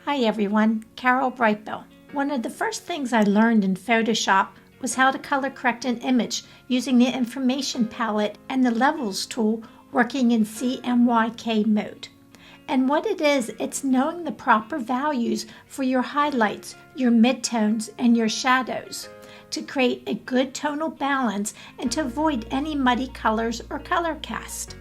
Hi everyone, Carol Brightbill. One of the first things I learned in Photoshop was how to color correct an image using the information palette and the levels tool working in CMYK mode. And what it is, it's knowing the proper values for your highlights, your midtones, and your shadows to create a good tonal balance and to avoid any muddy colors or color cast.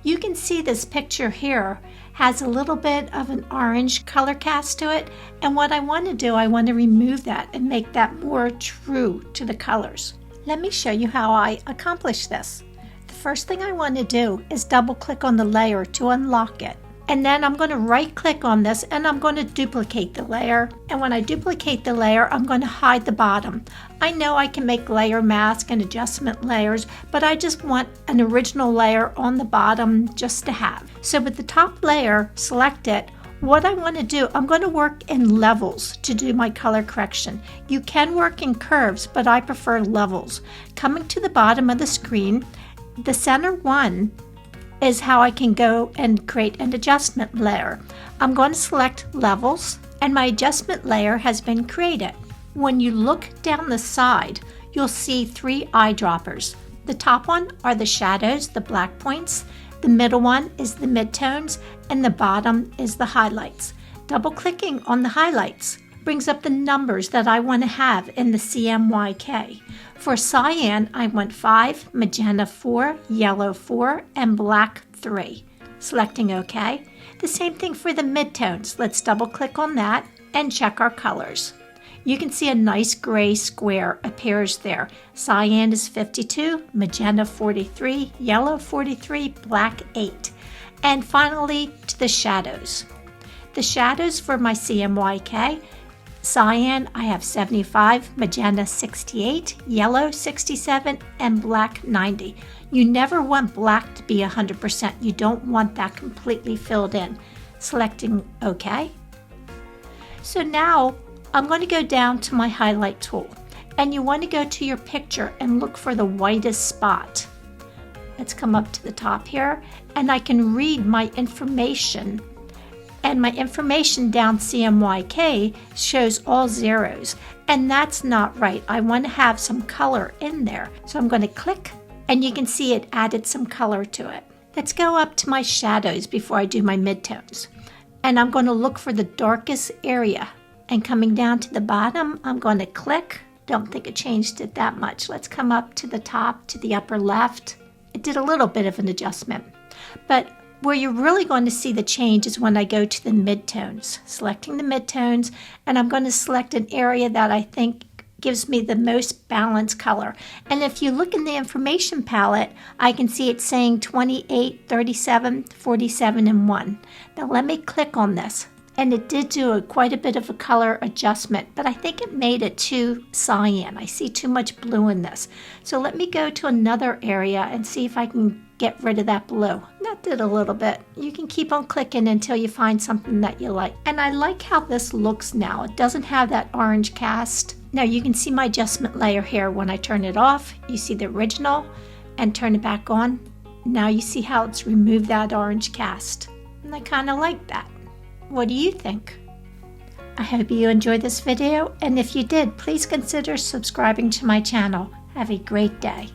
You can see this picture here has a little bit of an orange color cast to it, and what I want to do, I want to remove that and make that more true to the colors. Let me show you how I accomplish this. The first thing I want to do is double click on the layer to unlock it. And then I'm going to right click on this and I'm going to duplicate the layer. And when I duplicate the layer, I'm going to hide the bottom. I know I can make layer mask and adjustment layers, but I just want an original layer on the bottom just to have. So with the top layer, select it. What I want to do, I'm going to work in levels to do my color correction. You can work in curves, but I prefer levels. Coming to the bottom of the screen, the center one is how I can go and create an adjustment layer. I'm going to select levels and my adjustment layer has been created. When you look down the side, you'll see three eyedroppers. The top one are the shadows, the black points. The middle one is the midtones and the bottom is the highlights. Double clicking on the highlights brings up the numbers that I want to have in the CMYK. For cyan, I want 5, magenta 4, yellow 4, and black 3. Selecting OK. The same thing for the midtones. Let's double click on that and check our colors. You can see a nice gray square appears there. Cyan is 52, magenta 43, yellow 43, black 8. And finally to the shadows. The shadows for my CMYK, cyan, I have 75, magenta 68, yellow 67, and black 90. You never want black to be 100%. You don't want that completely filled in. Selecting OK. So now I'm going to go down to my highlight tool. And you want to go to your picture and look for the whitest spot. Let's come up to the top here. And I can read my information. And my information down CMYK shows all zeros, and that's not right. I want to have some color in there. So I'm going to click, and you can see it added some color to it. Let's go up to my shadows before I do my midtones. And I'm going to look for the darkest area. And coming down to the bottom, I'm going to click. Don't think it changed it that much. Let's come up to the top, to the upper left. It did a little bit of an adjustment. But where you're really going to see the change is when I go to the midtones. Selecting the midtones, and I'm going to select an area that I think gives me the most balanced color. And if you look in the information palette, I can see it saying 28, 37, 47, and 1. Now let me click on this. And it did do quite a bit of a color adjustment, but I think it made it too cyan. I see too much blue in this. So let me go to another area and see if I can get rid of that blue. That did a little bit. You can keep on clicking until you find something that you like. And I like how this looks now. It doesn't have that orange cast. Now you can see my adjustment layer here. When I turn it off, you see the original, and turn it back on. Now you see how it's removed that orange cast. And I kind of like that. What do you think? I hope you enjoyed this video, and if you did, please consider subscribing to my channel. Have a great day.